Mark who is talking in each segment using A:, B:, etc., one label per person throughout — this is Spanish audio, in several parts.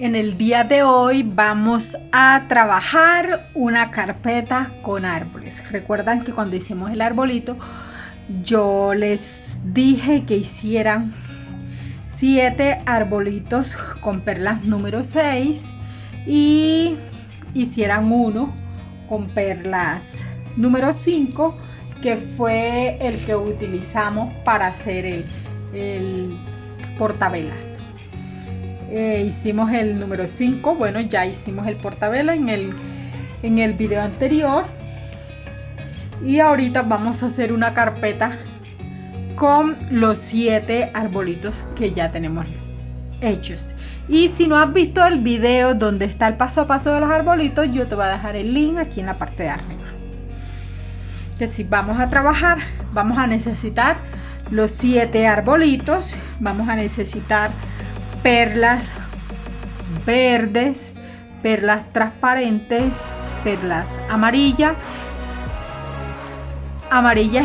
A: En el día de hoy vamos a trabajar una carpeta con árboles. Recuerdan que cuando hicimos el arbolito yo les dije que hicieran 7 arbolitos con perlas número 6 y hicieran uno con perlas número 5, que fue el que utilizamos para hacer el portavelas. Hicimos el número 5, bueno, ya hicimos el portavela en el video anterior, y ahorita vamos a hacer una carpeta con los 7 arbolitos que ya tenemos hechos. Y si no has visto el video donde está el paso a paso de los arbolitos, yo te voy a dejar el link aquí en la parte de arriba. Que si vamos a trabajar, vamos a necesitar los 7 arbolitos, vamos a necesitar perlas verdes, perlas transparentes, perlas amarillas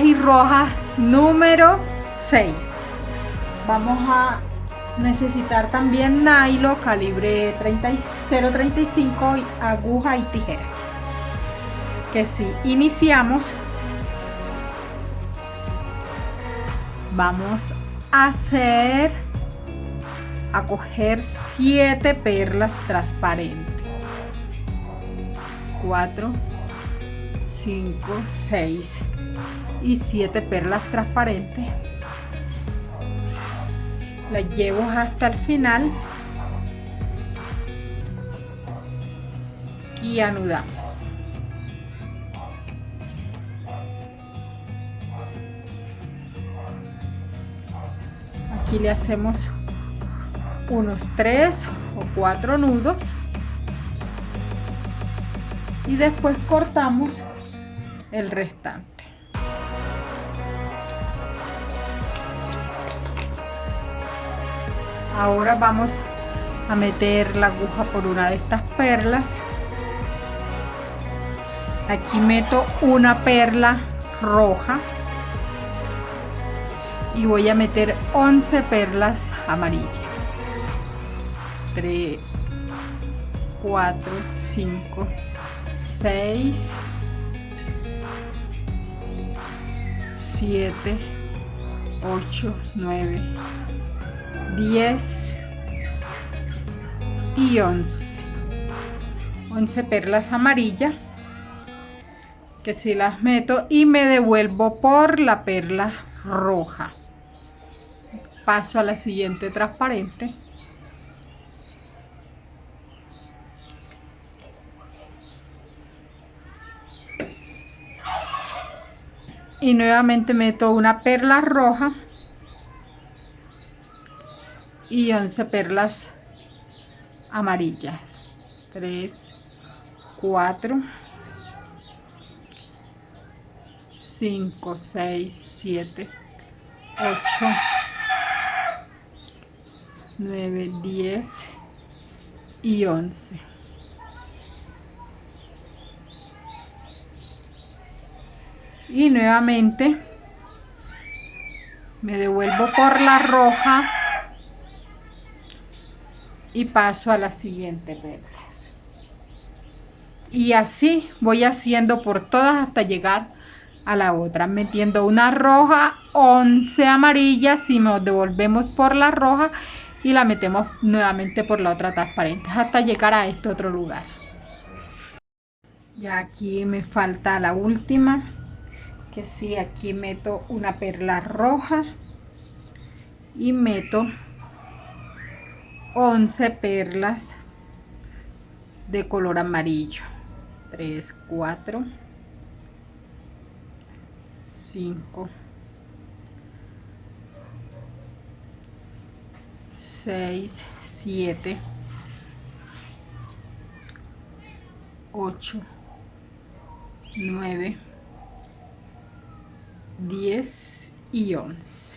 A: y rojas número 6. Vamos a necesitar también nylon calibre 0.35, aguja y tijera. Que si iniciamos, vamos a coger 7 perlas transparentes, 4, 5, 6 y 7 perlas transparentes. Las llevo hasta el final y anudamos. Aquí le hacemos unos 3 o 4 nudos y después cortamos el restante. Ahora vamos a meter la aguja por una de estas perlas. Aquí meto una perla roja y voy a meter 11 perlas amarillas. 3, 4, 5, 6, 7, 8, 9, 10 y 11 perlas amarillas, que si las meto y me devuelvo por la perla roja. Paso a la siguiente transparente y nuevamente meto una perla roja y 11 perlas amarillas. 3, 4, 5, 6, 7, 8, 9, 10 y 11. Y nuevamente me devuelvo por la roja y paso a las siguientes perlas. Y así voy haciendo por todas hasta llegar a la otra, metiendo una roja, 11 amarillas y nos devolvemos por la roja y la metemos nuevamente por la otra transparente hasta llegar a este otro lugar. Ya aquí me falta la última, que sí, aquí meto una perla roja y meto 11 perlas de color amarillo. 3, 4, 5, 6, 7, 8, 9, 10 y 11.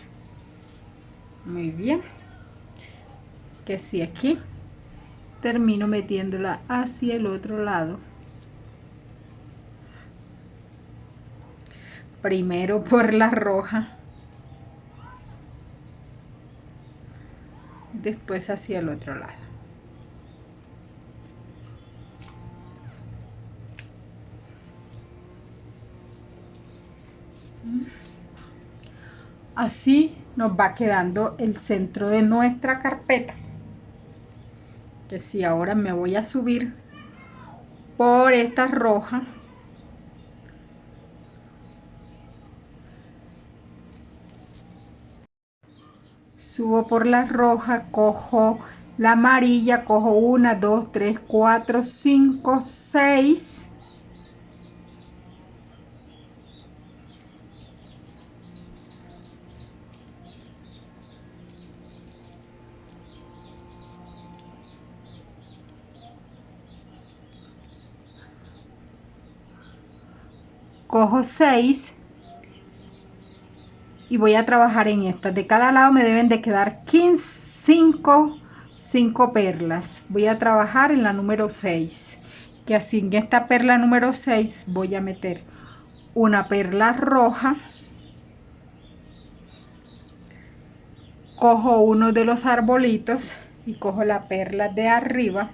A: Muy bien. Que si aquí termino metiéndola hacia el otro lado, primero por la roja, después hacia el otro lado. Así nos va quedando el centro de nuestra carpeta. Que si ahora me voy a subir por esta roja, subo por la roja, cojo la amarilla, cojo 1, 2, 3, 4, 5, 6. Cojo 6 y voy a trabajar en estas. De cada lado me deben de quedar 5 perlas. Voy a trabajar en la número 6, que así en esta perla número 6 voy a meter una perla roja, cojo uno de los arbolitos y cojo la perla de arriba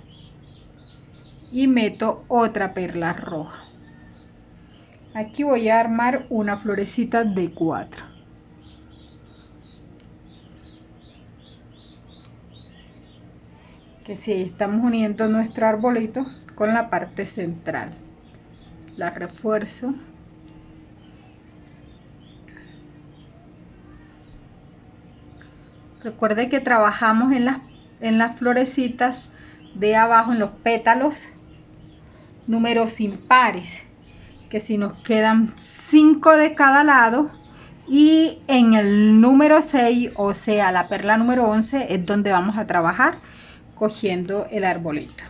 A: y meto otra perla roja. Aquí voy a armar una florecita de 4. Que si estamos uniendo nuestro arbolito con la parte central, la refuerzo. Recuerde que trabajamos en las florecitas de abajo, en los pétalos, números impares, que si nos quedan 5 de cada lado, y en el número 6, o sea la perla número 11, es donde vamos a trabajar cogiendo el arbolito.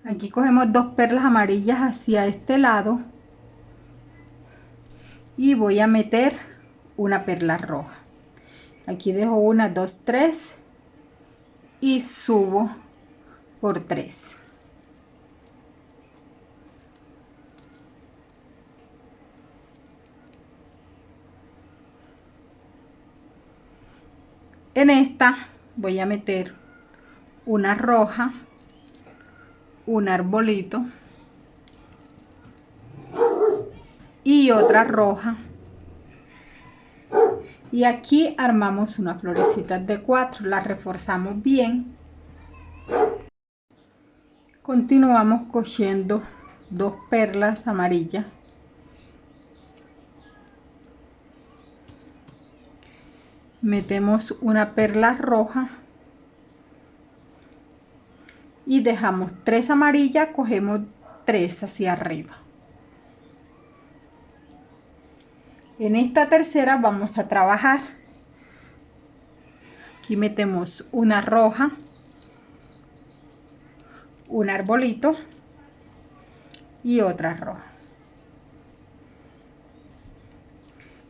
A: Aquí cogemos 2 perlas amarillas hacia este lado y voy a meter una perla roja. Aquí dejo 1, 2, 3 y subo por 3. En esta voy a meter una roja, un arbolito y otra roja, y aquí armamos una florecita de 4, la reforzamos bien. Continuamos cogiendo 2 perlas amarillas, metemos una perla roja y dejamos 3 amarillas, cogemos 3 hacia arriba. En esta tercera vamos a trabajar. Aquí metemos una roja, un arbolito y otra roja,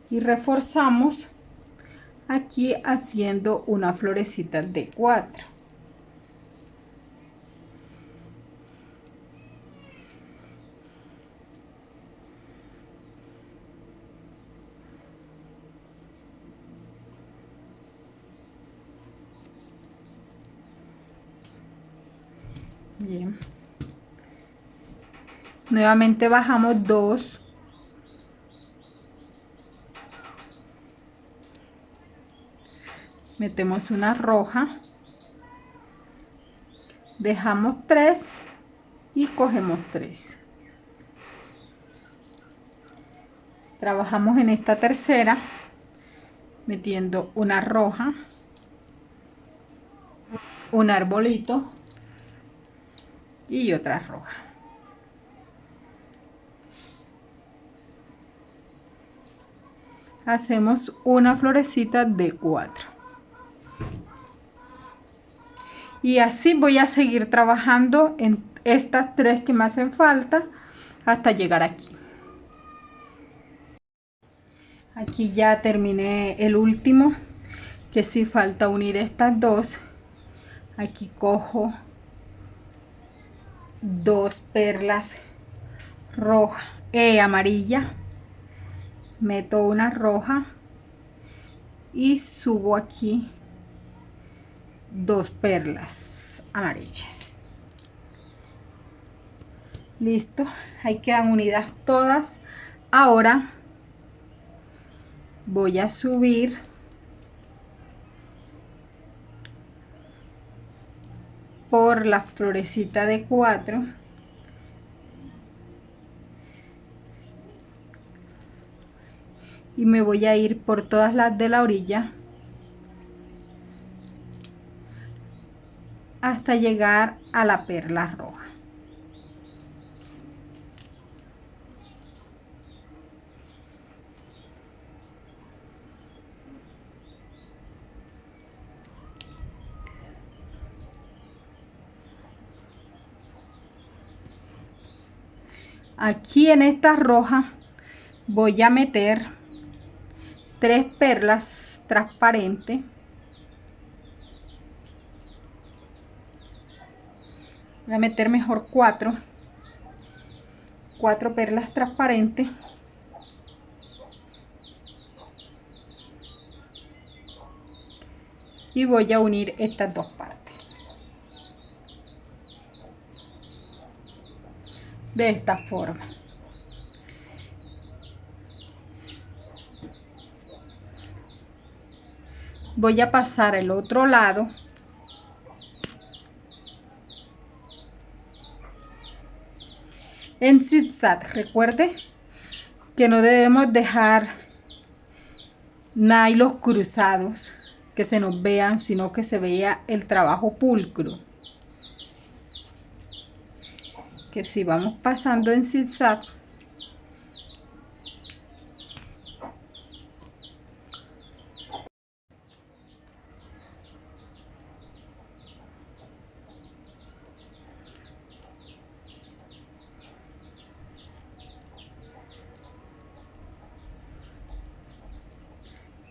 A: y reforzamos aquí haciendo una florecita de 4. Bien, nuevamente bajamos 2, metemos una roja, dejamos 3 y cogemos 3. Trabajamos en esta tercera metiendo una roja, un arbolito y otra roja. Hacemos una florecita de 4. Y así voy a seguir trabajando en estas 3 que me hacen falta hasta llegar aquí. Aquí ya terminé el último, que sí falta unir estas 2. Aquí cojo 2 perlas roja, amarilla, meto una roja y subo aquí 2 perlas amarillas. Listo, ahí quedan unidas todas. Ahora voy a subir por la florecita de 4 y me voy a ir por todas las de la orilla hasta llegar a la perla roja. Aquí en esta roja voy a meter 3 perlas transparentes. Voy a meter mejor 4 perlas transparentes. Y voy a unir estas dos partes. De esta forma. Voy a pasar el otro lado en zigzag. Recuerde que no debemos dejar nylon cruzados que se nos vean, sino que se vea el trabajo pulcro. Que si vamos pasando en zigzag,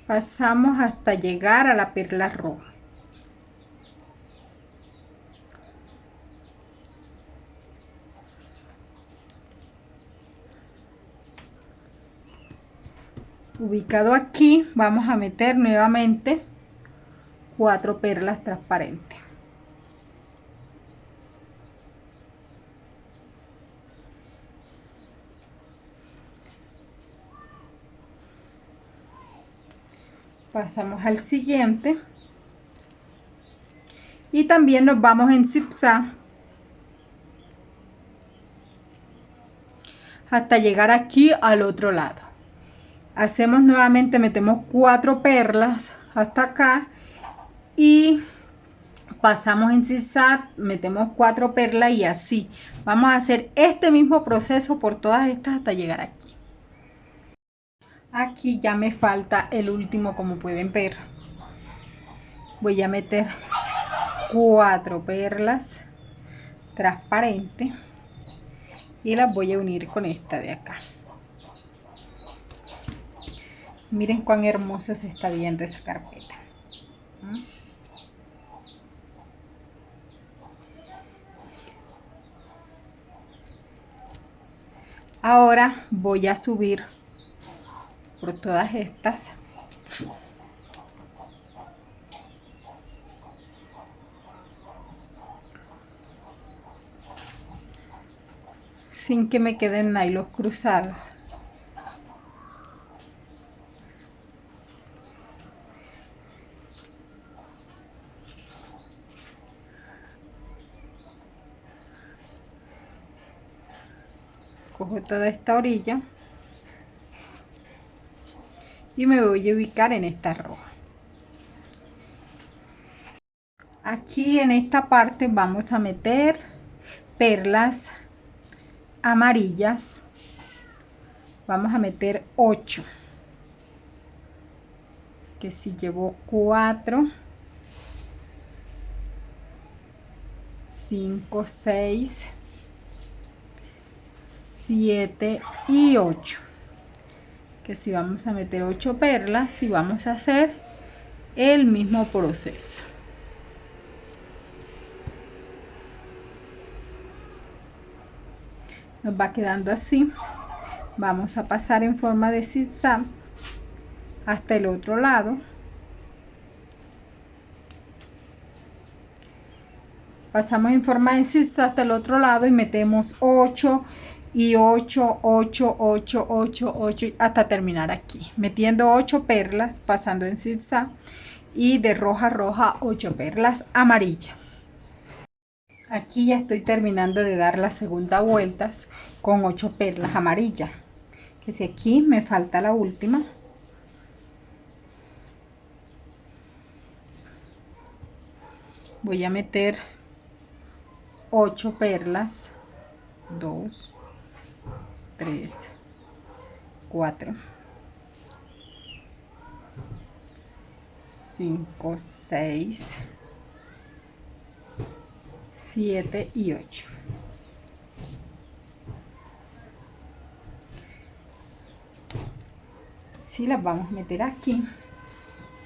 A: pasamos hasta llegar a la perla roja. Ubicado aquí, vamos a meter nuevamente 4 perlas transparentes. Pasamos al siguiente y también nos vamos en zigzag hasta llegar aquí al otro lado. Hacemos nuevamente, metemos 4 perlas hasta acá y pasamos en zigzag, metemos 4 perlas y así vamos a hacer este mismo proceso por todas estas hasta llegar aquí. Aquí ya me falta el último, como pueden ver. Voy a meter 4 perlas transparentes y las voy a unir con esta de acá. Miren cuán hermoso se está viendo esa carpeta. Ahora voy a subir por todas estas sin que me queden nylon cruzados. Cojo toda esta orilla y me voy a ubicar en esta roja. Aquí en esta parte vamos a meter perlas amarillas. Vamos a meter 8. Así que si llevo 4, 5, 6, 7 y 8. Que si vamos a meter 8 perlas y vamos a hacer el mismo proceso. Nos va quedando así. Vamos a pasar en forma de zigzag hasta el otro lado. pasamos en forma de zigzag hasta el otro lado y metemos 8 y 8, 8, 8, 8, 8 hasta terminar aquí, metiendo 8 perlas, pasando en zigzag, y de roja a roja 8 perlas amarillas. Aquí ya estoy terminando de dar la segunda vuelta con 8 perlas amarillas, que si aquí me falta la última, voy a meter 8 perlas, 2, 3, 4, 5, 6, 7 y 8. Sí, las vamos a meter aquí.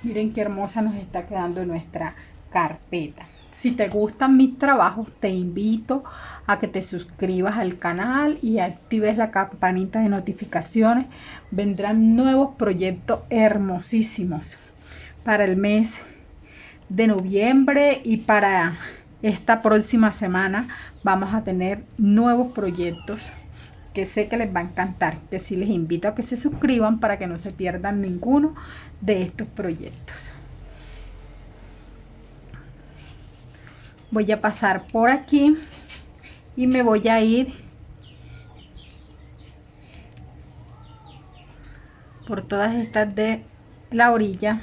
A: Miren qué hermosa nos está quedando nuestra carpeta. Si te gustan mis trabajos, te invito a que te suscribas al canal y actives la campanita de notificaciones. Vendrán nuevos proyectos hermosísimos para el mes de noviembre, y para esta próxima semana vamos a tener nuevos proyectos que sé que les va a encantar, que sí les invito a que se suscriban para que no se pierdan ninguno de estos proyectos. Voy a pasar por aquí y me voy a ir por todas estas de la orilla,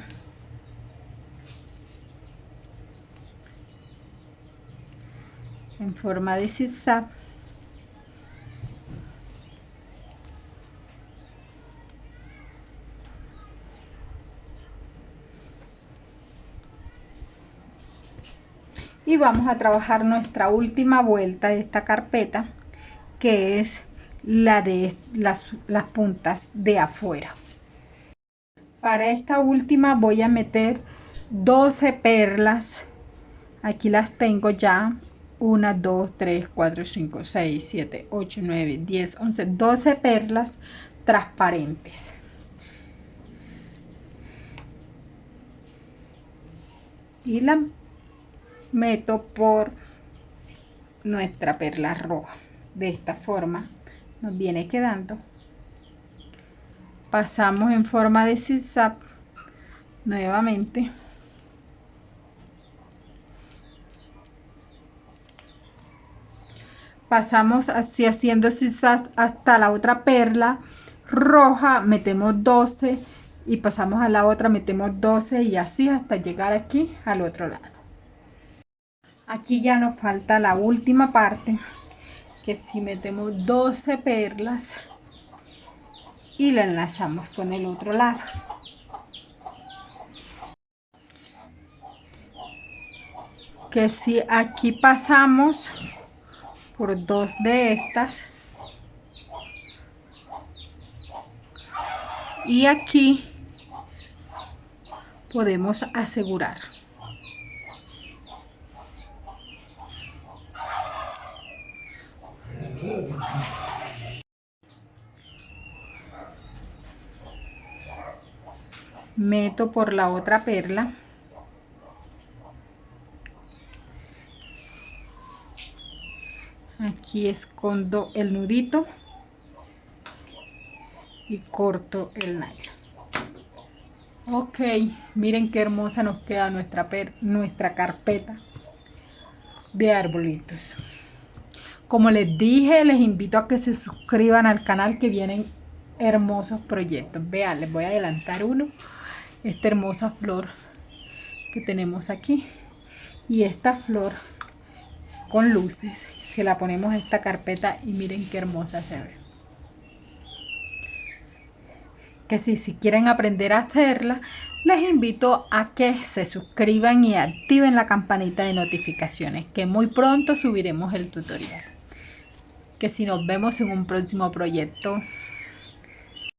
A: en forma de zigzag. Y vamos a trabajar nuestra última vuelta de esta carpeta, que es la de las puntas de afuera. Para esta última voy a meter 12 perlas. Aquí las tengo ya. 1, 2, 3, 4, 5, 6, 7, 8, 9, 10, 11, 12 perlas transparentes. Y la meto por nuestra perla roja. De esta forma nos viene quedando. Pasamos en forma de zigzag nuevamente. Pasamos así haciendo zigzag hasta la otra perla roja, metemos 12 y pasamos a la otra, metemos 12 y así hasta llegar aquí al otro lado. Aquí ya nos falta la última parte, que si metemos 12 perlas y la enlazamos con el otro lado. Que si aquí pasamos por 2 de estas y aquí podemos asegurar. Meto por la otra perla. Aquí escondo el nudito y corto el nylon. Ok, miren qué hermosa nos queda nuestra carpeta de arbolitos. Como les dije, les invito a que se suscriban al canal, que vienen hermosos proyectos. Vean, les voy a adelantar uno. Esta hermosa flor que tenemos aquí y esta flor con luces, que la ponemos en esta carpeta y miren qué hermosa se ve. Que si quieren aprender a hacerla, les invito a que se suscriban y activen la campanita de notificaciones, que muy pronto subiremos el tutorial. Que si nos vemos en un próximo proyecto.